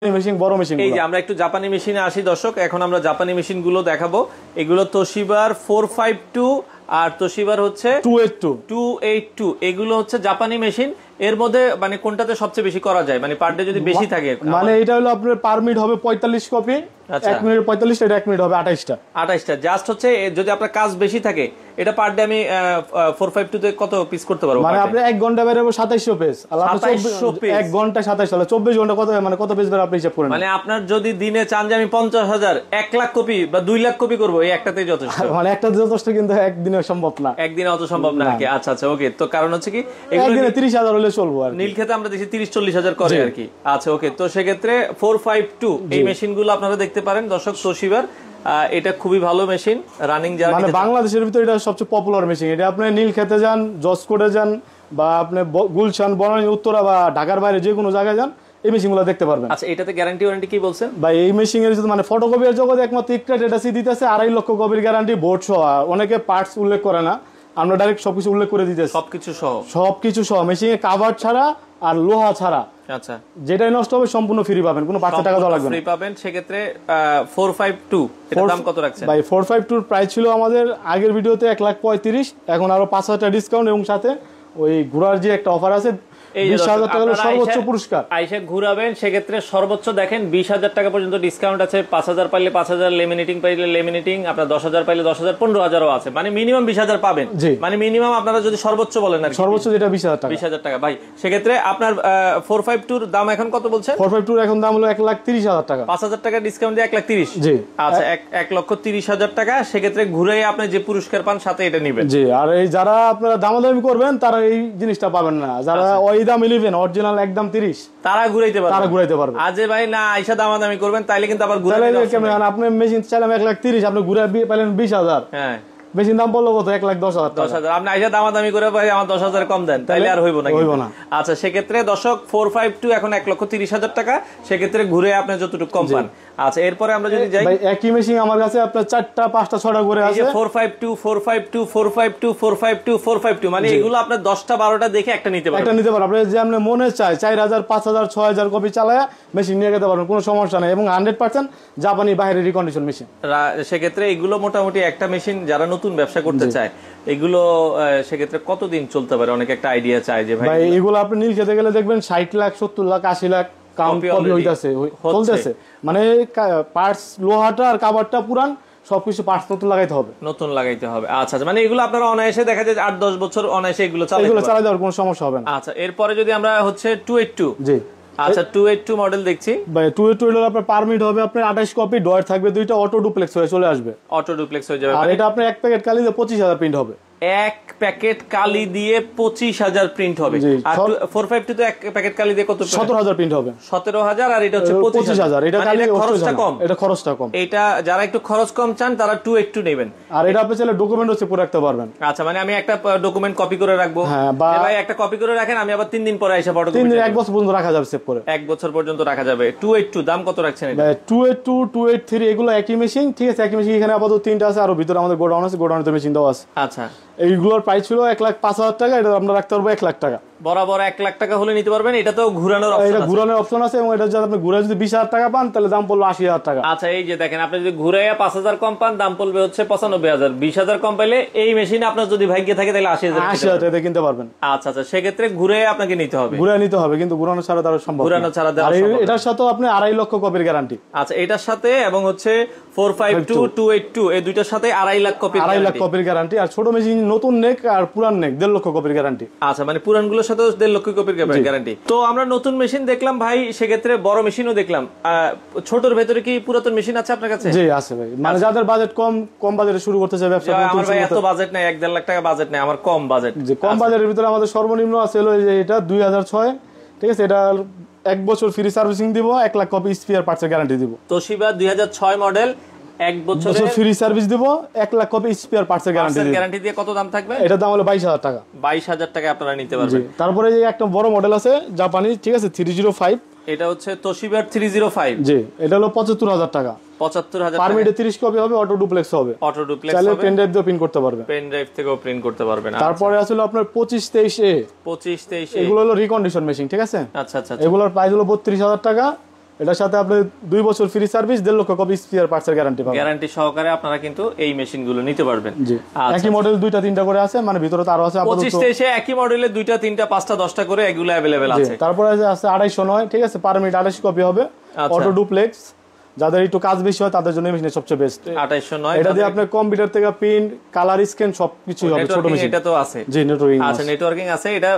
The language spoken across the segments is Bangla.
মেশিন বড় মেশিন। এই যে আমরা একটু জাপানি মেশিনে আসি দর্শক, এখন আমরা জাপানি মেশিন গুলো দেখাবো। এগুলো তোশিবার 452 আর তোশিবার হচ্ছে 282। এগুলো হচ্ছে জাপানি মেশিন। এর মধ্যে মানে কোনটাতে সবচেয়ে বেশি করা যায়, মানে পার ডে যদি বেশি থাকে? মানে এটা হলো আপনার পার মিনিট হবে 45 কপি, 1 মিনিট 45টা, এটা 1 মিনিট হবে 28টা। জাস্ট হচ্ছে যদি আপনার কাজ বেশি থাকে, এটা পার ডে আমি 452 তে কত পিস করতে পারবো? মানে আপনি 1 ঘন্টা বের হবে 2700 পেজ, আর আপনি 1 ঘন্টা 27 হলে 24 ঘন্টা কত, মানে কত পেজ বের আপনি হিসাব করেন। মানে আপনার যদি দিনে চান যে আমি 50,000 1 লাখ কপি বা 2 লাখ কপি করবো, এই একটাতেই যথেষ্ট? মানে একটাতে যথেষ্ট, কিন্তু একদিনে সম্ভব না। একদিনে অত সম্ভব না আর কি। আচ্ছা আচ্ছা, ওকে। তো কারণ হচ্ছে কি, একদিনে 30,000 হলে চলবো আর নীলক্ষেতে আমরা দেখি 30-40,000 করে আর কি। আচ্ছা, ওকে। তো সেক্ষেত্রে 452 এই মেশিনগুলো আপনারা দেখতে পারেন দর্শক, তোশিবার। এটা খুবই ভালো মেশিন, রানিং। যারা মানে বাংলাদেশের ভিতরে এটা সবচেয়ে পপুলার মেশিন। এটা আপনি নীলক্ষেতে যান, জজকোটে যান, বা আপনি গুলশান, বনানী, উত্তরা বা ঢাকার বাইরে যে কোনো জায়গায় যান, এই মেশিনগুলো দেখতে পারবেন। আচ্ছা, এটাতে গ্যারান্টি ওয়ারেন্টি কি বলছেন ভাই? এই মেশিনের মানে ফটোকপির জগতে একমাত্র ইকরাট এটা দিতেছে 2.5 লক্ষ কপির গ্যারান্টি, বোর্ড সহ। অনেকে পার্টস উল্লেখ করে না, আমরা ডাইরেক্ট সবকিছু উল্লেখ করে দিতেছি, সবকিছু সহ মেশিনের কভার ছাড়া আর লোহা ছাড়া। আচ্ছা, যেটাই নষ্ট হবে সম্পূর্ণ ফ্রি পাবেন, কোনো 5 টাকা দেওয়া লাগবে না, ফ্রি পাবেন। সেক্ষেত্রে 452 এর দাম কত রাখছেন ভাই? 452 প্রাইস ছিল আমাদের আগের ভিডিওতে 1,35,000, এখন আরো 5,000 টাকা ডিসকাউন্ট, এবং সাথে ওই ঘোড়ার যে একটা অফার আছে 20,000 টাকা সর্বোচ্চ পুরস্কার। আইসা ঘুরাবেন, সেক্ষেত্রে সর্বোচ্চ দেখেন 20,000 টাকা পর্যন্ত ডিসকাউন্ট আছে। 5,000 পাইলে 5,000, লেমিনেটিং পাইলে লেমিনেটিং, আপনার 10,000 পাইলে 10,000, 15,000ও আছে। মানে মিনিমাম 20,000 পাবেন। মানে মিনিমাম আপনারা যদি সর্বোচ্চ বলেন আর সর্বোচ্চ যেটা 20,000 টাকা ভাই। সেক্ষেত্রে আপনার 452 দাম এখন কত বলছেন? 452 এখন দাম হলো 1,30,000 টাকা, 5,000 টাকা ডিসকাউন্ট দিয়ে 1,30,000। জি। আচ্ছা, 1,30,000 টাকা। সেক্ষেত্রে ঘুরে আপনি যে পুরস্কার পান সাথে এটা নেবেন। জি। আর এই যারা আপনারা দামাদামি করবেন তারা এই জিনিসটা পাবেন না। যারা ওই দাম 11 অরিজিনাল একদম 30, তারা ঘুরাইতে পারবে। আজে ভাই না আইসা দামাদামি করবেন তাইলে কিন্তু আবার আপনি মেশিন চাইলাম 1,30,000, আপনি ঘুরে পাইলেন 20,000। হ্যাঁ, মেশিন দাম বললো কত? 1,10,000। আপনি আইসা দামাদামি করে ভাই আমার 10,000 কম দেন, তাইলে আর হইব না। আচ্ছা, সেক্ষেত্রে দর্শক 452 এখন 1,30,000 টাকা। সেক্ষেত্রে ঘুরে আপনি যতটুকু কম পান। আচ্ছা, এরপরে আমরা যদি যাই, একই মেশিন আমার কাছে আপনার 4টা 5টা 6টা করে আছে। 452 মানে এগুলো আপনার 10টা 12টা দেখে একটা নিতে পারবেন। আপনি যে আপনি মনে চায় 4,000, 5,000, 6,000 কপি চালায়া মেশিন নিয়ে যেতে পারবেন, কোনো সমস্যা নেই, এবং 100% জাপানি বাইরের রিকন্ডিশন মেশিন। সেক্ষেত্রে এগুলো মোটামুটি একটা মেশিন যারা নতুন ব্যবসা করতে চায়, এগুলো সেক্ষেত্রে কতদিন চলতে পারে? অনেক একটা আইডিয়া চাই যে ভাই এগুলো আপনি নীলক্ষেতে গেলে দেখবেন 60 লাখ, 70 লাখ, 80 লাখ কপি চলতেছে। মানে পার্টস লোহাটা আর কাভারটা পুরান, সবকিছু পার্টস নতুন লাগাইতে হবে। আচ্ছা, মানে এগুলো আপনারা অনায়াসে দেখা যায় 8-10 বছর অনায়াসে এগুলো চালাই দেওয়ার কোনো সমস্যা হবে না। আচ্ছা, এরপরে যদি আমরা হচ্ছে 282, জি। আচ্ছা 282 মডেল দেখছি ভাই। 282 হলো আপনার পার মিনিট হবে আপনার 28 কপি, ডয়ার থাকবে 2টা, অটো ডুপ্লেক্স হয়ে চলে আসবে। আর এটা আপনার 1 প্যাকেট কালি দিয়ে 25,000 প্রিন্ট হবে। 1 প্যাকেট কালি দিয়ে 25,000 প্রিন্ট হবে। আর 452 তো 1 প্যাকেট কালি দিয়ে কত? 17,000 প্রিন্ট হবে। 17,000, আর এটা হচ্ছে 25,000। এটা কালি খরচটা কম। এটা যারা একটু খরচ কম চান তারা 282 নেবেন। আর এটা আপনি চাইলে ডকুমেন্ট হচ্ছে পুরো রাখতে পারবেন। আচ্ছা, মানে আমি একটা ডকুমেন্ট কপি করে রাখবো। হ্যাঁ, ভাই একটা কপি করে রাখেন, আমি আবার 3 দিন পরে এসে ফটো 3 দিন 1 বছর পর্যন্ত রাখা যাবে, সেভ করে 1 বছর পর্যন্ত রাখা যাবে। 282 দাম কত রাখছেন এটা? 282, 283 এগুলো একই মেশিন, ঠিক আছে? একই মেশিন। এখানে আপাতত 3টা আছে, আর ভিতরে আমাদের গোডাউন আছে, গোডাউনে মেশিন দেওয়া আছে। আচ্ছা, এইগুলোর প্রাইস ছিল 1,05,000 টাকা, এটা আমরা রাখতে পারবো 1 লাখ টাকা। বরাবর 1 লাখ টাকা হলে নিতে পারবেন। এটা তো ঘুরানোর অপশন আছে, এবং এটা যদি আপনি ঘুরে যদি 20,000 টাকা পান তাহলে দাম পড়লো 80,000 টাকা। আচ্ছা, এই যে দেখেন, আপনি যদি ঘুরাইয়া 5,000 কম পান দাম পড়বে হচ্ছে 95,000। 20,000 কম পাইলে এই মেশিন আপনার যদি ভাগ্যে থাকে তাহলে 80,000 টাকা কিনতে পারবেন। আচ্ছা, সেক্ষেত্রে ঘুরে আপনাকে নিতে হবে, কিন্তু ঘুরানো ছাড়া তার সম্ভব। এটার সাথে আপনি 2.5 লক্ষ কপির গ্যারান্টি। আচ্ছা, এটার সাথে এবং হচ্ছে 452, 282 এই দুইটার সাথে 2.5 লাখ কপির গ্যারান্টি। আর ছোট মেশিন নতুন নেক আর পুরান নেক 1.5 লক্ষ কপির গ্যারান্টি। আচ্ছা, মানে পুরানগুলোর সাথে 1.5 লক্ষ কপির গ্যারান্টি। তো আমরা নতুন মেশিন দেখলাম ভাই, সেক্ষেত্রে বড় মেশিনও দেখলাম। ছোটর ভেতরে কি পুরাতন মেশিন আছে আপনার কাছে? জি, আছে ভাই। মানে যাদের বাজেট কম বাজেটে শুরু করতে চায় ব্যবসা। আমার ভাই এত বাজেট নাই, 1.5 লাখ টাকা বাজেট নাই, আমার কম বাজেট। কম বাজেটের ভিতরে আমাদের সর্বনিম্ন আছে হলো এটা 2006, ঠিক আছে? এটা 1 বছর ফ্রি সার্ভিসিং দিব, 1 লাখ কপি স্পেয়ার পার্টসের গ্যারান্টি দিব। তোশিবা 2006 মডেল, 1 বছর ফ্রি সার্ভিস দিব, 1 লাখ কপি স্পেয়ার পার্টসের গ্যারান্টি দিয়ে কত দাম থাকবে? এটা দাম হলো 22,000 টাকা। 22,000 টাকা আপনারা নিতে পারবেন। তারপরে এই একটা বড় মডেল আছে জাপানি, ঠিক আছে? 305, এটা হচ্ছে তোশিবার 305। জি, এটা হলো 75,000 টাকা। 75,000 পার মিনিটে 30 কপি হবে, অটো ডুপ্লেক্স হবে। চাইলে পেন ড্রাইভ দিয়ে প্রিন্ট করতে পারবে। পেন ড্রাইভ থেকেও প্রিন্ট করতে পারবেন। তারপরে আসলে আপনার 2523A, 2523A এগুলো হলো রিকন্ডিশন মেশিন, ঠিক আছে? আচ্ছা, এগুলোর প্রাইস হলো 32,000 টাকা। এটার সাথে আপনি 2 বছর ফ্রি সার্ভিস, 1.5 লক্ষ কপি স্পেয়ার পার্টসের গ্যারান্টি পাবেন। গ্যারান্টি সহকারে আপনারা কিন্তু এই মেশিনগুলো নিতে পারবেন। জি, একই মডেল 2টা 3টা করে আছে, মানে ভিতরে তো আরো আছে আপাতত 25 তে এসে একই মডেলে 2টা 3টা 5টা 10টা করে এগুলো अवेलेबल আছে। তারপরে আছে 250 ঠিক আছে, পার মিনিট 28 কপি হবে, অটো ডুপ্লেক্স। যাদের একটু কাজ বেশি হয় তাদের জন্য এই মেশিন সবচেয়ে বেস্ট। 2809 এটা দিয়ে আপনি কম্পিউটার থেকে প্রিন্ট, কালার স্ক্যান সবকিছু হবে ছোট মেশিন। এটা তো আছে। জি, নেটওয়ার্কিং আছে। আচ্ছা, নেটওয়ার্কিং আছে। এটা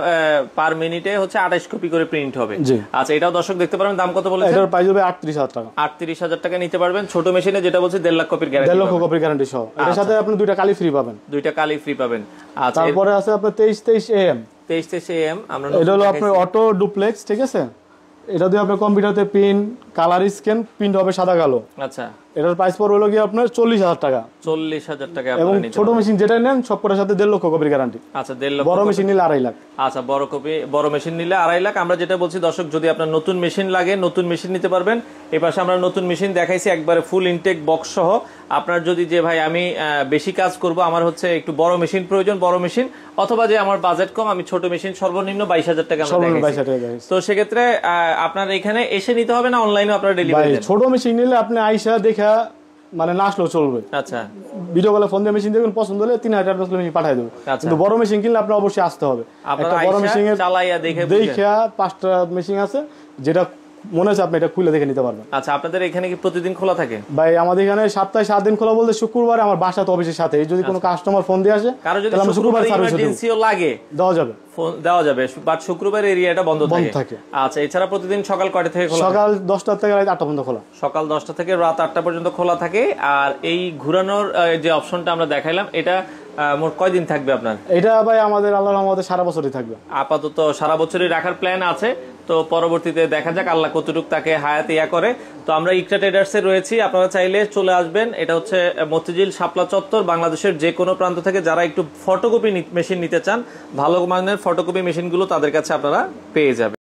পার মিনিটে হচ্ছে 28 কপি করে প্রিন্ট হবে। আচ্ছা, এটাও দর্শক দেখতে পারবেন। দাম কত বলেছেন? এটার প্রাইস হবে 38000 টাকা। 38000 টাকা নিতে পারবেন। ছোট মেশিনে যেটা বলছে 1.5 লাখ কপির গ্যারান্টি, 1.5 লক্ষ কপির গ্যারান্টি সহ। এর সাথে আপনি 2টা কালি ফ্রি পাবেন। 2টা কালি ফ্রি পাবেন। আচ্ছা, তারপরে আছে আপনার 2323 AM। 2323 AM আমরা এটা হলো আপনার অটো ডুপ্লেক্স, ঠিক আছে। এটা দিয়ে আপনি কম্পিউটারে প্রিন্ট, কালার স্ক্যান, প্রিন্ট হবে সাদা কালো। আচ্ছা, এটার প্রাইস পড়বে হলো কি আপনার 40000 টাকা। 40000 টাকা এবং আপনারা নিতে ছোট মেশিন যেটা নেন সবকটার সাথে 1.5 লক্ষ কপির গ্যারান্টি। আচ্ছা, 1.5 লক্ষ। বড় মেশিন নিলে 2.5 লাখ। আচ্ছা, বড় মেশিন নিলে 2.5 লাখ। আমরা যেটা বলছি দর্শক, যদি আপনার নতুন মেশিন লাগে নতুন মেশিন নিতে পারবেন। এই পাশে আমরা নতুন মেশিন দেখাইছি একবারে ফুল ইনটেক বক্স সহ। আপনার যদি যে ভাই আমি বেশি কাজ করব, আমার হচ্ছে একটু বড় মেশিন প্রয়োজন, বড় মেশিন, অথবা যে আমার বাজেট কম, আমি ছোট মেশিন সর্বনিম্ন 22000 টাকা আমরা দেখাইছি। তো সেক্ষেত্রে আপনার এখানে এসে নিতে হবে না অনলাইনে আপনারা ডেলিভারি দেন? ছোট মেশিন নিলে আপনি আইসা দেখা মানে না আসলেও চলবে। আচ্ছা, ভিডিও কলে ফোন দিয়ে মেশিন দেখবেন, পছন্দ হলে 3000 টাকা মেশিন পাঠিয়ে দেবো। কিন্তু বড় মেশিন কিনলে আপনার অবশ্যই আসতে হবে। আপনারা বড় মেশিন চালাইয়া দেখে 5টা মেশিন আছে, যেটা মনে হচ্ছে আপনি এটা খুলে দেখে নিতে পারবেন। আচ্ছা, আপনাদের এখানে কি প্রতিদিন খোলা থাকে? ভাই আমাদের এখানে সপ্তাহে 7 দিন খোলা, বলতে শুক্রবার আমার বাসা তো অফিসের সাথে। যদি কোনো কাস্টমার ফোন দিয়ে আসে, কারো যদি শুক্রবার ইমার্জেন্সিও লাগে দেওয়া যাবে, ফোন দেওয়া যাবে, বাট শুক্রবার এরিয়াটা বন্ধ থাকে। আচ্ছা, এছাড়া প্রতিদিন সকাল কয়টা থেকে খোলা? সকাল 10টা থেকে রাত 8টা পর্যন্ত খোলা। সকাল 10টা থেকে রাত 8টা পর্যন্ত খোলা থাকে। আর এই ঘোরানোর যে অপশনটা আমরা দেখাইলাম, এটা মোট কয়দিন থাকবে আপনার? এটা ভাই আমাদের আল্লাহর রহমতে সারা বছরই থাকবে। আপাতত সারা বছরই রাখার প্ল্যান আছে। তো পরবর্তীতে দেখা যাক আল্লাহ কতটুকু তাকে হায়াত ইয়া করে। তো আমরা ইকরা ট্রেডার্সে রয়েছি, আপনারা চাইলে চলে আসবেন। এটা হচ্ছে মতিঝিল শাপলা চত্বর। বাংলাদেশের যে কোনো প্রান্ত থেকে যারা একটু ফটোকপি মেশিন নিতে চান, ভালো মানের ফটোকপি মেশিনগুলো তাদের কাছে আপনারা পেয়ে যাবেন।